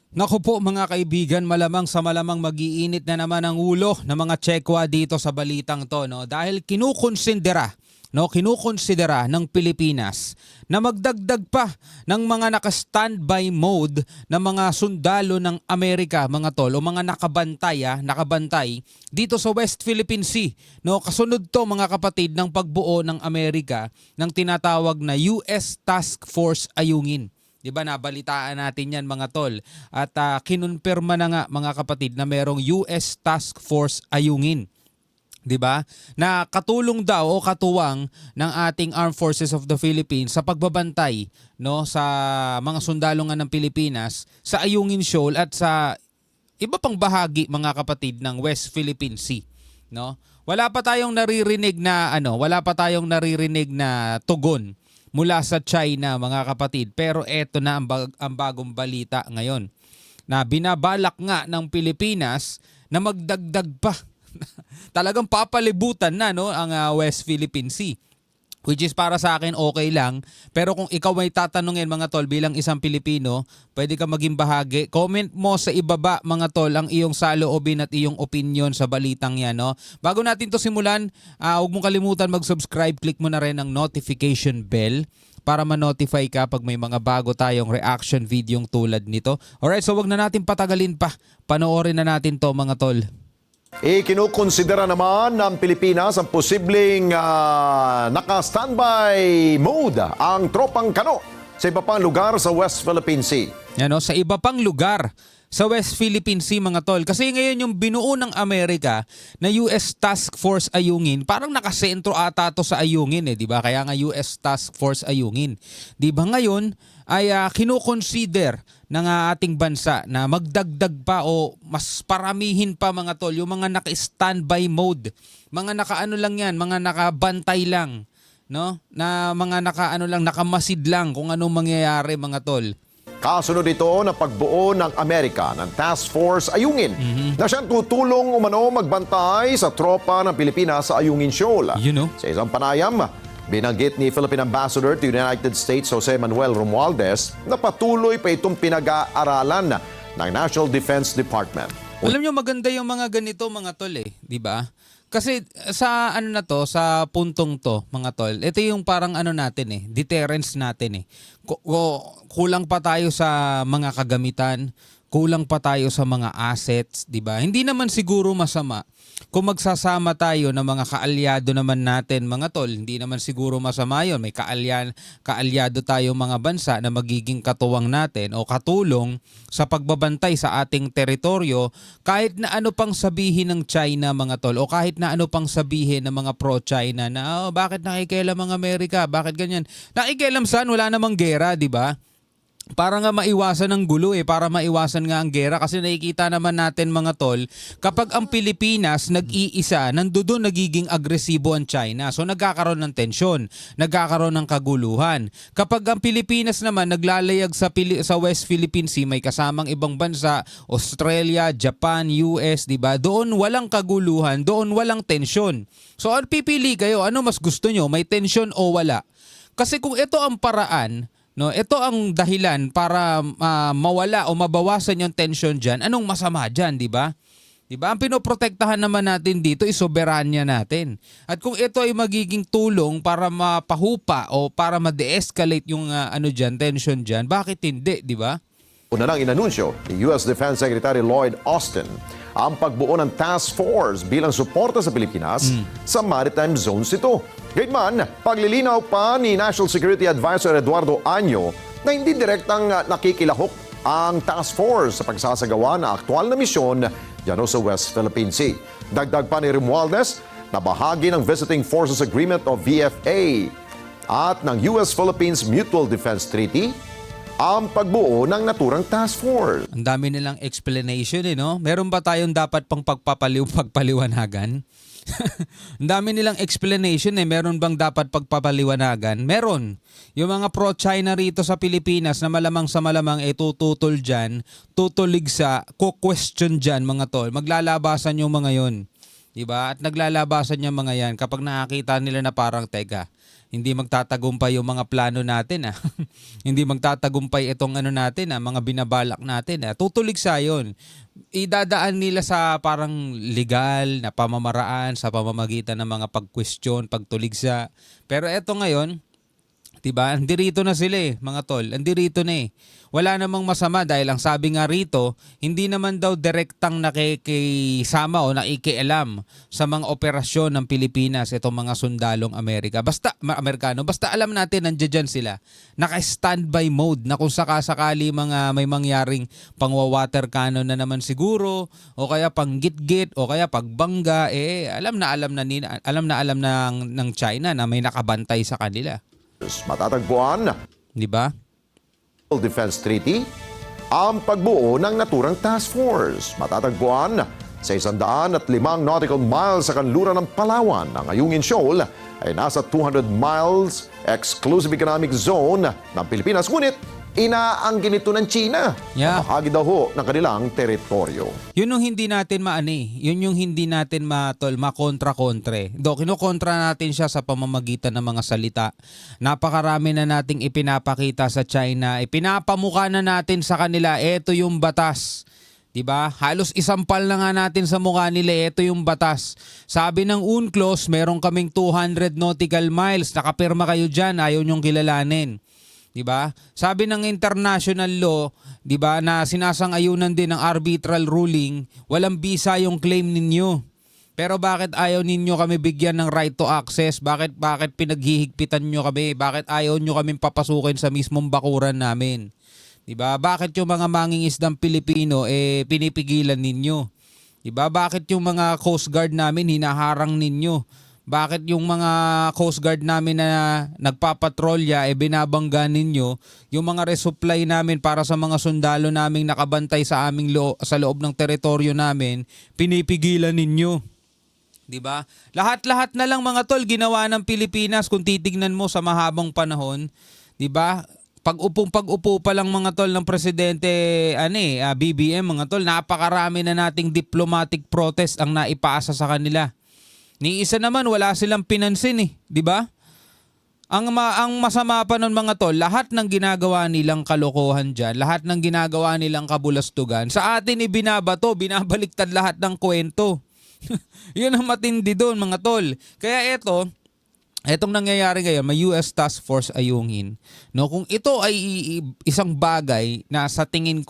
Naku po mga kaibigan, malamang sa malamang mag-iinit na naman ang ulo ng mga Tsekwa dito sa balitang to, no? Dahil kinukonsidera ng Pilipinas na magdagdag pa ng mga naka-standby mode na mga sundalo ng Amerika, mga tol, o mga nakabantay dito sa West Philippine Sea, no? Kasunod to mga kapatid ng pagbuo ng Amerika ng tinatawag na US Task Force Ayungin. 'Di ba, nabalitaan natin 'yan mga tol. At kinonfirma na nga mga kapatid na merong US Task Force Ayungin. 'Di ba? Na katulong daw o katuwang ng ating Armed Forces of the Philippines sa pagbabantay, no, sa mga sundalo nga ng Pilipinas sa Ayungin Shoal at sa iba pang bahagi mga kapatid ng West Philippine Sea, no? Wala pa tayong naririnig na tugon mula sa China mga kapatid. Pero eto na ang bagong balita ngayon na binabalak nga ng Pilipinas na magdagdag pa. Talagang papalibutan na, no, ang West Philippine Sea. Which is para sa akin okay lang. Pero kung ikaw may tatanungin mga tol bilang isang Pilipino, pwede ka maging bahagi. Comment mo sa ibaba mga tol ang iyong saloobin at iyong opinion sa balitang yan. No? Bago natin to simulan, huwag mong kalimutan mag-subscribe. Click mo na rin ang notification bell para ma-notify ka pag may mga bago tayong reaction videong tulad nito. Alright, so wag na natin patagalin pa. Panoorin na natin to mga tol. Ikinukonsidera naman ng Pilipinas ang posibleng naka-standby mode ang tropang kano sa iba pang lugar sa West Philippine Sea. Yan, no? Sa iba pang lugar sa West Philippine Sea mga tol. Kasi ngayon yung binuo ng Amerika na US Task Force Ayungin, parang nakasentro ata to sa Ayungin, di ba? Kaya nga US Task Force Ayungin. Di ba ngayon ay kinukonsider ng ating bansa na magdagdag pa o mas paramihin pa mga tol yung mga naka-standby mode. Mga nakaano lang yan, mga nakabantay lang, no? Na mga nakamasid lang kung anong mangyayari mga tol. Kasunod ito na pagbuo ng Amerika ng Task Force Ayungin na siyang tutulong umano magbantay sa tropa ng Pilipinas sa Ayungin Shoal. You know? Sa isang panayam, binanggit ni Philippine Ambassador to the United States Jose Manuel Romualdez na patuloy pa itong pinag-aaralan ng National Defense Department. Alam nyo, maganda yung mga ganito mga tol di ba? Kasi sa sa puntong to mga tol, ito yung parang natin deterrence natin kulang pa tayo sa mga kagamitan, kulang pa tayo sa mga assets, 'di ba? Hindi naman siguro masama kung magsasama tayo ng mga kaalyado naman natin mga tol. Hindi naman siguro masama 'yon. May kaalyado tayo mga bansa na magiging katuwang natin o katulong sa pagbabantay sa ating teritoryo kahit na ano pang sabihin ng China mga tol o kahit na ano pang sabihin ng mga pro-China na bakit nakikialam ang Amerika? Bakit ganyan? Nakikialam saan? Wala namang gera, 'di ba? Para nga maiwasan ang gulo para maiwasan nga ang gera kasi nakikita naman natin mga tol, kapag ang Pilipinas nag-iisa, nandoon nagiging agresibo ang China. So nagkakaroon ng tensyon, nagkakaroon ng kaguluhan. Kapag ang Pilipinas naman naglalayag sa West Philippine Sea, may kasamang ibang bansa, Australia, Japan, US, 'di ba? Doon walang kaguluhan, doon walang tensyon. So pipili kayo, ano mas gusto nyo, may tensyon o wala? Kasi kung ito ang paraan, no, ito ang dahilan para mawala o mabawasan yung tension diyan. Anong masama diyan, 'di ba? 'Di ba? Ang pinoprotektahan naman natin dito ay soberanya natin. At kung ito ay magiging tulong para mapahupa o para ma-de-escalate yung tension diyan, bakit hindi, 'di ba? Una nang inanunsyo ni US Defense Secretary Lloyd Austin ang pagbuo ng task force bilang suporta sa Pilipinas sa maritime zones ito. Gayunman, paglilinaw pa ni National Security Advisor Eduardo Año na hindi direktang nakikilahok ang task force sa pagsasagawa ng aktual na misyon dyan sa West Philippine Sea. Dagdag pa ni Romualdez na bahagi ng Visiting Forces Agreement o VFA at ng US-Philippines Mutual Defense Treaty ang pagbuo ng naturang task force. Ang dami nilang explanation no? Meron ba tayong dapat pang pagpapaliwanagan? Ang dami nilang explanation meron bang dapat pagpapaliwanagan? Meron. Yung mga pro-China rito sa Pilipinas na malamang sa malamang tututol dyan, tutulig sa, question dyan mga tol. Maglalabasan yung mga yon. Diba? At naglalabasan yung mga yan kapag nakakita nila na parang tega. Hindi magtatagumpay yung mga plano natin Hindi magtatagumpay itong ano natin mga binabalak natin Tutuligsa yun. Idadaan nila sa parang legal na pamamaraan sa pamamagitan ng mga pag-question, pagtuligsa. Pero eto ngayon, diba? Andirito na sila mga tol. Andirito na Wala namang masama dahil ang sabi nga rito, hindi naman daw direktang nakikisama o nakikialam sa mga operasyon ng Pilipinas itong mga sundalong Amerikano. Basta alam natin nandiyan sila. Naka-standby mode na kung sakasakali may mangyaring pangwa-water cannon na naman siguro o kaya panggit-git o kaya pagbangga alam na ng China na may nakabantay sa kanila. Matatagpuan Di ba? Defense Treaty ang pagbuo ng naturang task force. Matatagpuan sa 105 nautical miles sa kanluran ng Palawan. Ang Ayungin Shoal ay nasa 200 miles exclusive economic zone ng Pilipinas. Ngunit inaangkin ito ng China. Yeah. Bahagi daw ho ng kanilang teritoryo. Yun yung hindi natin Yun yung hindi natin makontra-kontre. Kinukontra natin siya sa pamamagitan ng mga salita. Napakarami na nating ipinapakita sa China. Ipinapamukha na natin sa kanila, eto yung batas. Diba? Halos isampal na nga natin sa mukha nila, eto yung batas. Sabi ng UNCLOS, meron kaming 200 nautical miles. Nakapirma kayo dyan, ayaw nyong kilalanin. Diba? Sabi ng international law, diba, na sinasang-ayunan din ng arbitral ruling, walang visa yung claim ninyo. Pero bakit ayaw ninyo kami bigyan ng right to access? Bakit pinaghihigpitan nyo kami? Bakit ayaw nyo kami papasukin sa mismong bakuran namin? Diba? Bakit yung mga mangingisdang Pilipino pinipigilan ninyo? Diba? Bakit yung mga Coast Guard namin hinaharang ninyo? Bakit yung mga Coast Guard namin na nagpapatrolya binabangga ninyo? Yung mga resupply namin para sa mga sundalo naming nakabantay sa aming sa loob ng teritoryo namin, pinipigilan ninyo. 'Di ba? Lahat-lahat na lang mga tol ginawa ng Pilipinas kung titignan mo sa mahabang panahon, 'di ba? Pag-upo pa lang mga tol ng presidente BBM mga tol, napakarami na nating diplomatic protest ang naipasa sa kanila. Ni isa naman wala silang pinansin di ba? Ang masama pa nun mga tol, lahat ng ginagawa nilang kalokohan dyan, lahat ng ginagawa nilang kabulastugan, sa atin ibinabato, binabaliktad lahat ng kwento. Yun ang matindi doon mga tol. Kaya etong nangyayari ngayon, may US Task Force Ayungin. No, kung ito ay isang bagay na sa tingin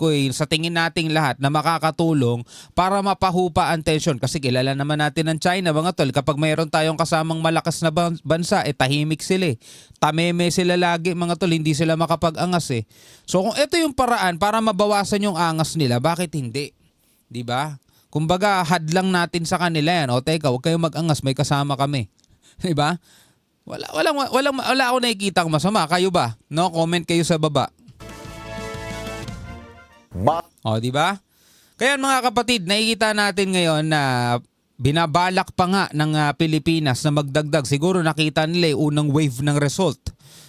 nating lahat na makakatulong para mapahupa ang tension, kasi kilala naman natin ng China mga tol, kapag mayroon tayong kasamang malakas na bansa, tahimik sila. Tameme sila lagi mga tol, hindi sila makapag-angas So kung ito yung paraan para mabawasan yung angas nila, bakit hindi? 'Di ba? Kumbaga hadlang natin sa kanila yan. Teka, huwag kayong mag-angas, may kasama kami. 'Di ba? Wala ako nakikitang masama. Kayo ba? No, comment kayo sa baba. Di ba? Kaya mga kapatid, nakikita natin ngayon na binabalak pa nga ng Pilipinas na magdagdag. Siguro nakita nila yung unang wave ng result.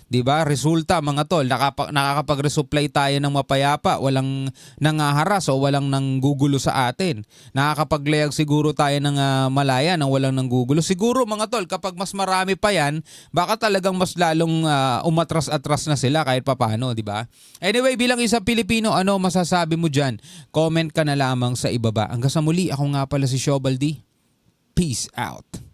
'Di ba? Resulta mga tol, nakakapag-resupply tayo ng mapayapa, walang nangaharas o walang nanggugulo sa atin. Nakakapaglayag siguro tayo ng malaya nang walang nanggugulo. Siguro mga tol, kapag mas marami pa 'yan, baka talagang mas lalong umatras-atras na sila kahit papaano, 'di ba? Anyway, bilang isang Pilipino, ano masasabi mo diyan? Comment ka na lamang sa ibaba. Hanggang sa muli, ako nga pala si Shobaldi. Peace out.